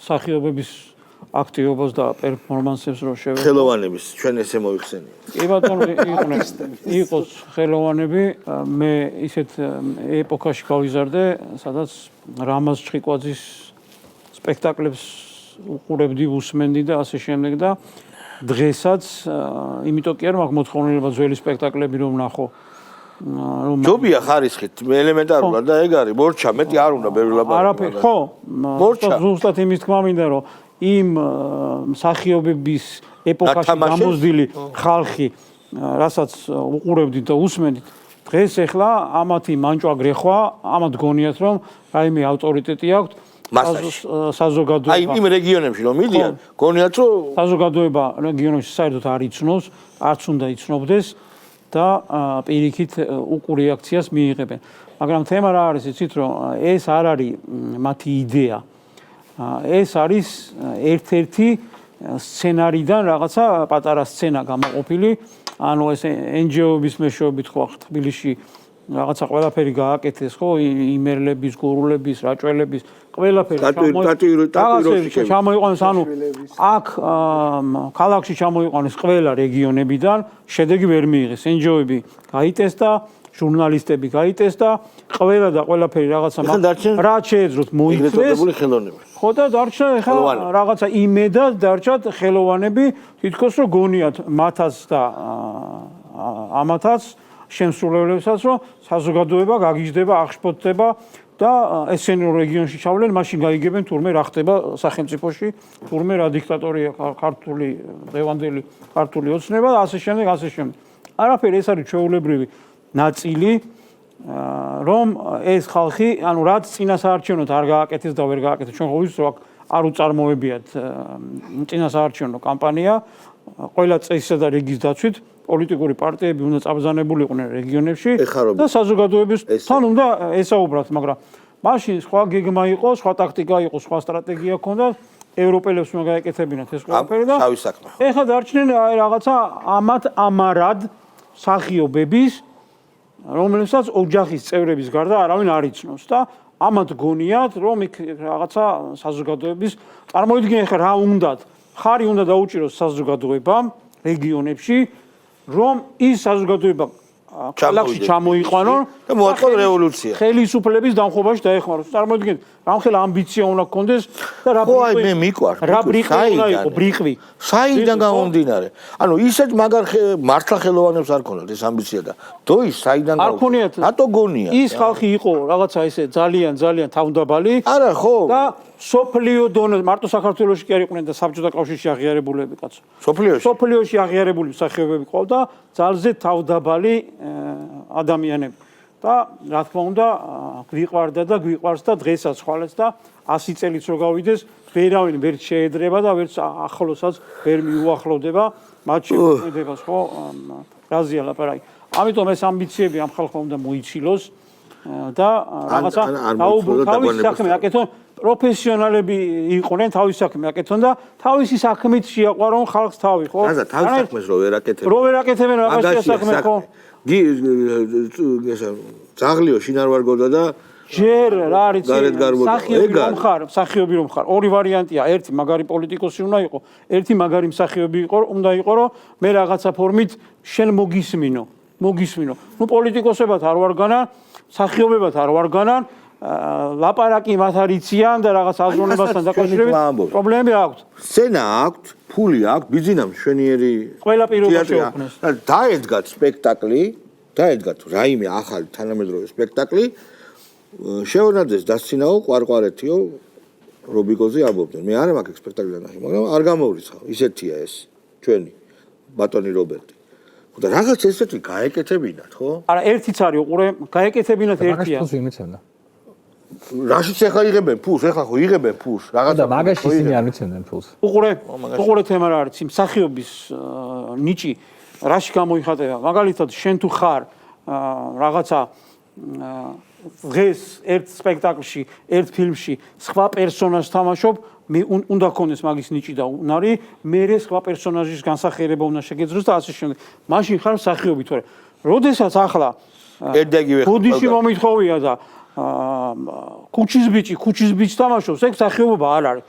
მსახიობების აქტივობას და პერფორმანსებს რო შევეძლო. ხელოვანების ჩვენ ესე მოიხსენია. კი ბატონო, იყოს ხელოვანები, მე ისეთ ეპოქაში გავიზარდე, სადაც რამაზ ჩხიკვაძის სპექტაკლებს უყურებდი, უსმენდი და ასე შემდეგ და დღესაც, იმიტომ კი არ მაქვს მოთხოვნილება ძველი სპექტაკლები რომ ვნახო. ჯობია ხარისხით, ელემენტარულად და ეგ არის, მორჩა, მეტი არ უნდა ბევრი ლაპარაკი. არაფერი, ხო? მორჩა. ზუსტად იმის თქმა მინდა რომ იმ მსახიობების ეპოქაში გამოზდილი ხალხი, რასაც უყურებდით და უსმენდით, დღეს ახლა ამათი მანჭვა გრეხვა, ამათ გონიათ რომ რაიმე ავტორიტეტი აქვთ საზოგადოება. აი იმ რეგიონებში რომ მიდიან, გონიათ რომ საზოგადოება რეგიონებში საერთოდ არ იცნობს, არც უნდა იცნობდეს და პირიქით უკუ რეაქციას მიიღებენ. მაგრამ თემა რა არის, იცით რომ ეს არ არის მათი იდეა. ეს არის ერთ-ერთი სცენარიდან რაღაცა პატარა სცენა გამოყოფილი, ანუ ეს NGO-ების მეშვეობით ხო ახლა თბილისში რაღაცა ყველაფერი გააკეთეს ხო, იმერლების, გურულების, რაჭველების, ყველაფერი ჩამოიყვანეს, ანუ აქ ქალაქში ჩამოიყვანეს ყველა რეგიონებიდან, შედეგი ვერ მიიღეს, NGO-ები გაიტესტა, ჟურნალისტები გაიტესტა, ყველა და ყველაფერი რაღაცა რაც შეეძლოთ მოიწეს. ხო და დარჩა ახლა რაღაცა იმედად დარჩათ ხელოვანები, თითქოს რომ გონიათ მათაც და ამათაც შემსრულებლებსაც რომ საზოგადოება გაგიჟდება, აღშფოთდება და ესენი რეგიონში ჩავლენ, მაშინ გაიგებენ თურმე რა ხდება სახელმწიფოში, თურმე რა დიქტატორია ქართული დღევანდელი ქართული ოცნება და ასე შემდეგ, ასე შემდეგ. არაფერი ეს არის ჩვეულებრივი ნაწილი, რომ ეს ხალხი, ანუ რაც წინასაარჩევნოდ არ გააკეთეს და ვერ გააკეთეს, ჩვენ ხო ვიცით რომ არ უწარმოებიათ წინასაარჩევნო კამპანია, ყველა წესისა და რიგის დაცვით პოლიტიკური პარტიები უნდა წაბრძანებულიყვნენ რეგიონებში და საზოგადოებისთან უნდა ესაუბრათ, მაგრამ მაშინ სხვა გეგმა იყო, სხვა ტაქტიკა იყო, სხვა სტრატეგია ჰქონდა, ევროპელებს უნდა გაეკეთებინათ ეს ყველაფერი და ეხლა დარჩნენ რაღაცა ამარად მსახიობების, რომელსაც ოჯახის წევრების გარდა არავინ არ იცნობს და ამათ გონიათ, რომ იქ რაღაცა საზოგადოების წარმოიდგინე ხა რა უნდათ, ხარი უნდა დაუჭიროს საზოგადოებამ რეგიონებში, რომ ის საზოგადოება ქალაქში ჩამოიყვანონ და მოაწყონ რევოლუცია. ხელისუფლების დამხობაში დაეხმაროს. წარმოიდგინეთ, რამხელა ამბიცია უნდა გქონდეს და რა მე მიყვარს. რა ბრიყვი. საიდან გამომდინარე? ანუ ისეთ მაგარ მართლა ხელოვანებს არ ქონდათ ეს ამბიცია და დოის საიდან არ ქონიათ. რატო გონია? ის ხალხი იყო რაღაცა ესე ძალიან თავდაბალი. არა ხო? და სოფლიო დონეზე მარტო საქართველოში კი არ იყვნენ და საბჭოთა კავშირში აღიარებულები კაცო. სოფლიოში აღიარებული მსახიობები ყავდა ძალზე თავდაბალი ადამიანები. და რა თქმა უნდა, გვიყვარდა და გვიყვარს და დღესაც ხვალეს და 100 წელიც რო გავიდეს, ვერავინ ვერ შეედრება და ვერც ახლოსაც ვერ მიუახლოვდება მათ შემოქმედებას, ხო? რაზეა ლაპარაკი. ამიტომ ეს ამბიციები ამ ხალხმა უნდა მოიცილოს და რაღაცა თავისი საქმე აკეთონ, პროფესიონალები იყვნენ, თავისი საქმე აკეთონ და თავისი საქმით შეაყვარონ ხალხს თავი, ხო? რაზა თავის საქმეს რო ვერ აკეთებენ. რო ვერ აკეთებენ რაღაცა საქმე, ხო? ძაღლიო შინარვარგოდა და ჯერ რა არის მსახიობი რომ ხარ, ორი ვარიანტია, ერთი მაგარი პოლიტიკოსი უნდა იყო, ერთი მაგარი მსახიობი უნდა იყო, რომ მე რაღაცა ფორმით შენ მოგისმინო. ნუ პოლიტიკოსებად არ ვარ განან, მსახიობებად არ ვარ განან, ლაპარაკი მათ არ იციან და რაღაც აზროვნებასთან დაკავშირებით პრობლემები აქვთ. სცენა აქვთ, ფული აქვთ, ბიზნესი მშვენიერი ყველა პირობა შეუქმნეს. დაედგათ სპექტაკლი, დაედგათ რაიმე ახალი თანამედროვე სპექტაკლი, შეუნაძეს დასცინაო ყვარყვარეთიო რობიკოზე ამბობდნენ. მე არ მაქვს სპექტაკლი დანახი, მაგრამ არ გამოვრიცხავ. ისეთია ეს ჩვენი ბატონი რობერტი. და რაღაც ესეთი გაეკეთებინათ, ხო? არა, ერთიც არის, უყურე, გაეკეთებინათ ერთია. რაშიც ახლა იღებენ ფულს, ახლა ხო იღებენ ფულს, რაღაცა მაგაში ისინი არ მიცემდნენ ფულს. უყურე თემა რა არის, მსახიობის ნიჭი რაში გამოიხატება? მაგალითად, შენ თუ ხარ რაღაცა დღეს ერთ სპექტაკლში, ერთ ფილმში სხვა პერსონაჟს თამაშობ, მე უნდა გქონდეს მაგის ნიჭი და უნარი, მე სხვა პერსონაჟის განსახიერება უნდა შეგეძლოს და ასე შემდეგ. მაშინ ხარ მსახიობი თორე. როდესაც ახლა ბუდიში მომითხოვია და ქუჩის ბიჭი თამაშობს, ეგ მსახიობობა არ არის.